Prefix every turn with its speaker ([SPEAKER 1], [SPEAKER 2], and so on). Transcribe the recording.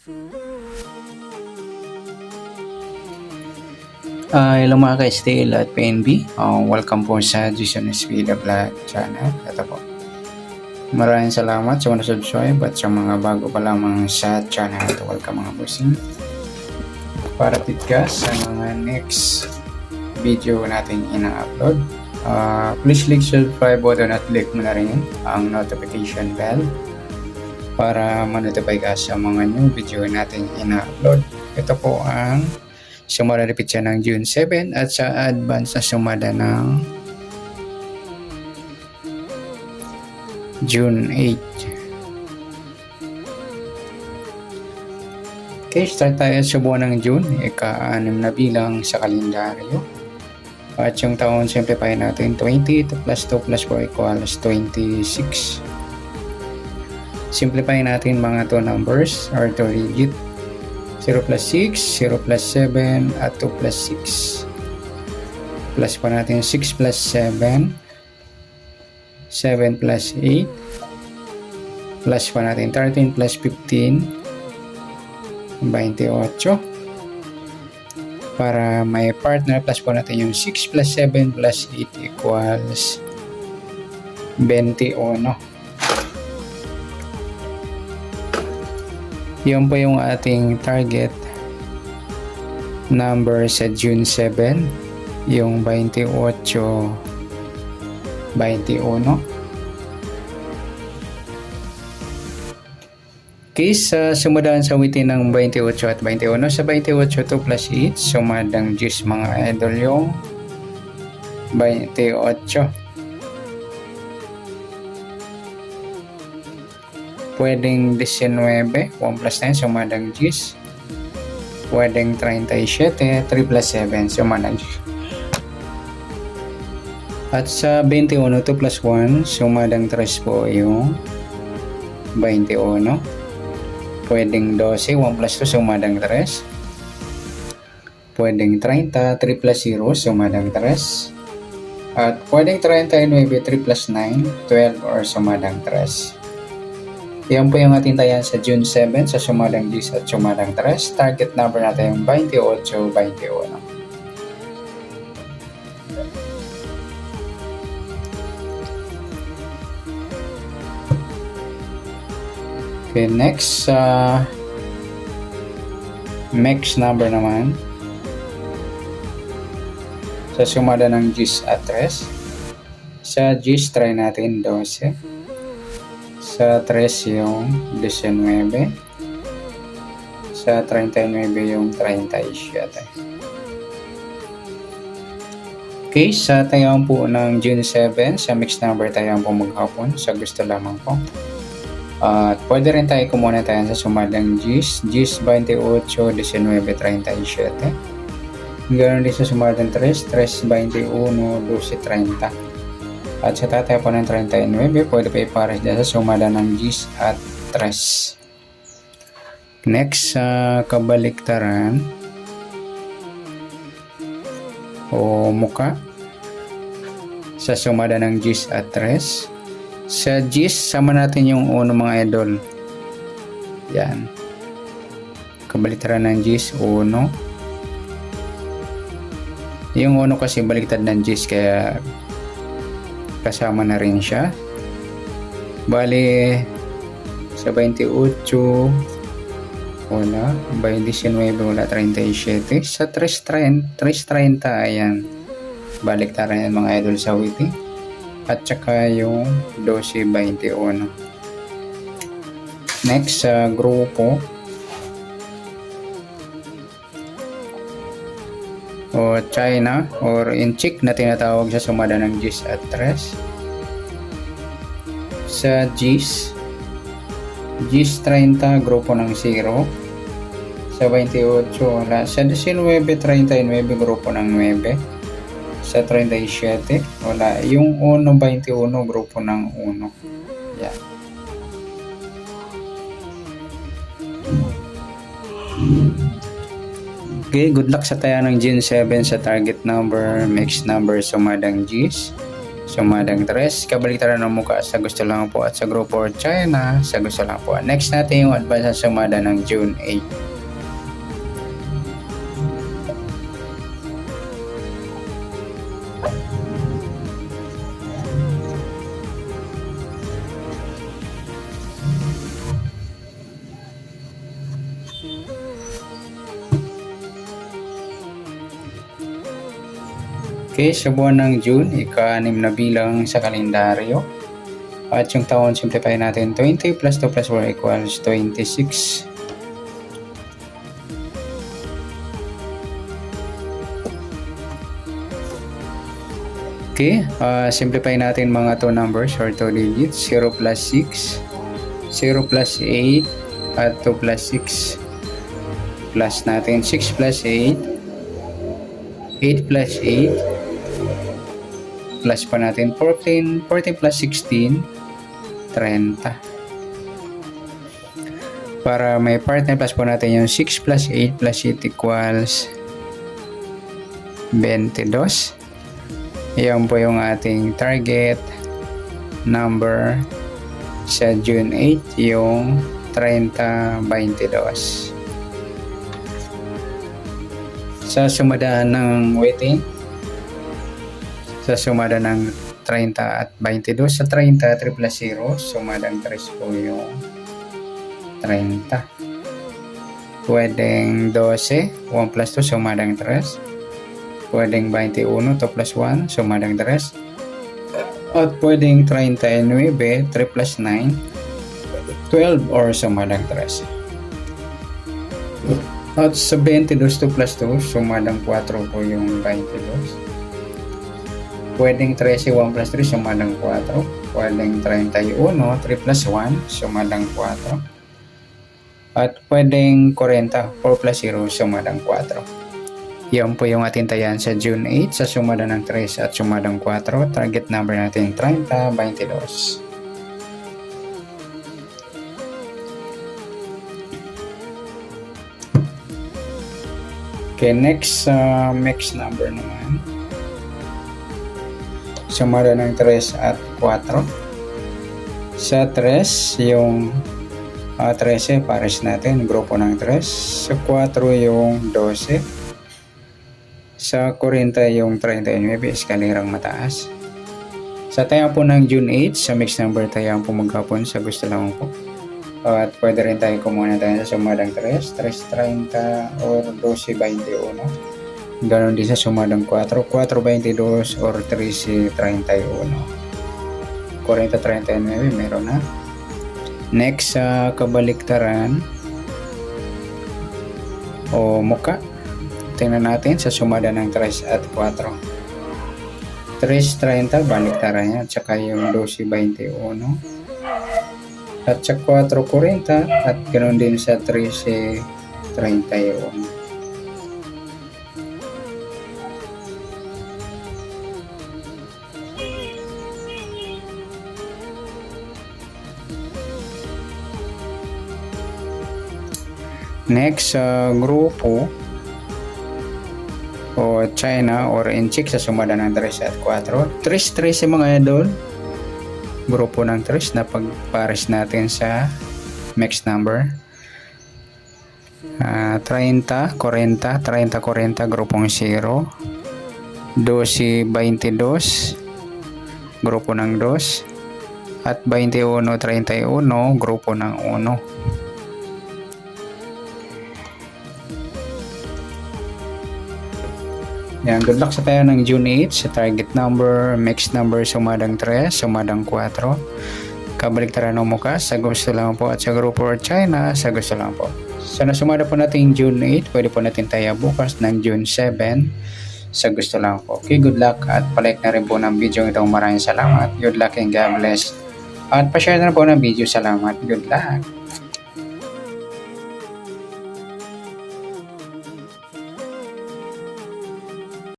[SPEAKER 1] Hello mga ka-STL at PNB. Welcome po sa Jason Espida Vlog channel. Ito po. Maraming salamat sa mga subscribe at sa mga bago pa lamang sa channel ito. Welcome mga bossing. Para ka sa mga next video natin ina-upload. Please click subscribe button at click mo na rin ang notification bell para ma-notify ka sa mga new video natin ina-upload. Ito po ang sumada repeat siya ng June 7 at sa advance na sumada ng June 8. Okay, start tayo sa buwan ng June, ika-6 na bilang sa kalendaryo. At yung taon, simplify natin 20 plus 2 plus 4 equals 26. Simplify natin mga 2 numbers or 2 digit. 0 plus 6, 0 plus 7, at 2 plus 6. Plus pa natin 6 plus 7, 7 plus 8. Plus pa natin 13 plus 15, 28. Para may partner, plus pa natin yung 6 plus 7 plus 8 equals 21. Yun po yung ating target number sa June 7, yung 28, 21. Okay, sa sumadaan sa witin ng 28 at 21, sa 28 2 plus 8, sumadang 10 mga idol yung 28. Pwedeng 19, 1 plus 9, sumadang 10. Pwedeng 37, 3 plus 7, sumadang 10. At sa 21, 2 plus 1, sumadang 3 po yung 21. Pwedeng 12, 1 plus 2, sumadang 3. Pwedeng 30, 3 plus 0, sumadang 3. At pwedeng 39, 3 plus 9, 12 or sumadang 3. Yan po yung ating tayan sa June 7 sa sumadang 10 at sumadang 3. Target number natin yung 28, 21. Okay, next next number naman sa sumada ng 10 at 3. Sa 10 try natin 12. Sa 3 yung 19. Sa 39 yung 37. Okay, sa tayong po ng June 7, sa mixed number tayong po maghapon. Sa gusto lamang po. At pwede rin tayo kumuna tayo sa sumadang 10, 28, 19, 37. Ganoon din sa sumadang 3, 3, 21, 12, 30. At sa tatay po ng 39, pwede pa ipares dyan sa sumada ng 10 at 3. Next, sa kabaliktaran o muka sa sumada ng 10 at 3. Sa 10, sama natin yung uno mga idol. Yan. Kabaliktaran ng 10, uno. Yung uno kasi baliktad ng 10 kaya kasama na rin siya. Bali sa 28 wala, 29 wala, 37. Sa 330 ayan, baliktaran yan mga idol sa witi. At saka yung 12-21. Next sa grupo o China or inchik na tinatawag sa sumada ng 10 at 3. Sa 10 30 grupo ng 0. Sa 28 wala. Sa 19 39 grupo ng 9. Sa 37 wala. Yung 1 21 grupo ng 1. Yan. Okay, good luck sa tayo ng June 7 sa target number, mixed number, sumadang 10. sumadang 3. Kabaliktaran ng mukha sa gusto lang po at sa grupo or China sa gusto lang po. Next natin yung advance sa sumada ng June 8. Okay, sa buwan ng June, ika-6 na bilang sa kalendaryo. At yung taon, simplify natin. 20 plus 2 plus 4 equals 26. Okay, simplify natin mga 2 numbers or 2 digits. 0 plus 6, 0 plus 8, at 2 plus 6. Plus natin 6 plus 8, 8 plus 8, plus pa natin 14 plus 16, 30. Para may part na plus po natin yung 6 plus 8 plus 8 equals 22. Yan po yung ating target number sa June 8, yung 3022. Sa sumadahan ng waiting, sa sumada ng 30 at 22, sa 30 3 plus 0, sumadang 3 po yung 30. Pwedeng 12, 1 plus 2, sumadang 3. Pwedeng 21, 2 plus 1, sumadang 3. At pwedeng 39, 3 plus 9, 12 or sumadang 3. At sa 22, 2 plus 2, sumadang 4 po yung 22. Pwedeng 13, 1 plus 3, sumadang 4. Pwedeng 31, 3 plus 1, sumadang 4. At pwedeng 40, 4 plus 0, sumadang 4. Yan po yung ating tayan sa June 8 sa sumada ng 3 at sumadang 4. Target number natin 3022. Okay, next number naman. Sumada ng 3 at 4. Sa 3, yung 13, pares natin, grupo ng 3. Sa 4, yung 12. Sa 40, yung 39, eskalirang mataas. Sa tayang po ng June 8, sa mixed number tayang po maghapon sa gusto lang po. At pwede rin tayo kumuha tayo sa sumadang 3, 3.30 or 12.21. Ganon din sa sumadang 4, 4.22 or 13.31. 40.39 meron na. Next sa kabaliktaran o muka, tingnan natin sa sumada ng 3 at 4. 3.30 baliktaran niya, at saka yung 12.21. At sa 4.40 at ganoon din sa 13.31. Next sa grupo o China or Inchik sa sumada ng 3 at 4. 3 mga idol. Grupo ng 3 na pagpares natin sa mixed number. 30, 40, 30, 40 grupong 0. 12, 22 grupo ng 2. At 21, 31 grupo ng 1. Yan, good luck sa tayo ng June 8 sa target number, mixed number, sumadang 3, sumadang 4. Kabaliktaran ng muka, sa gusto lang po at sa grupo or China, sa gusto lang po. So nasumada po natin June 8, pwede po natin tayo bukas ng June 7, sa gusto lang po. Okay, good luck at palike na rin po ng video ito. Maraming salamat. Good luck and God bless. At pa-share na po ng video. Salamat. Good luck.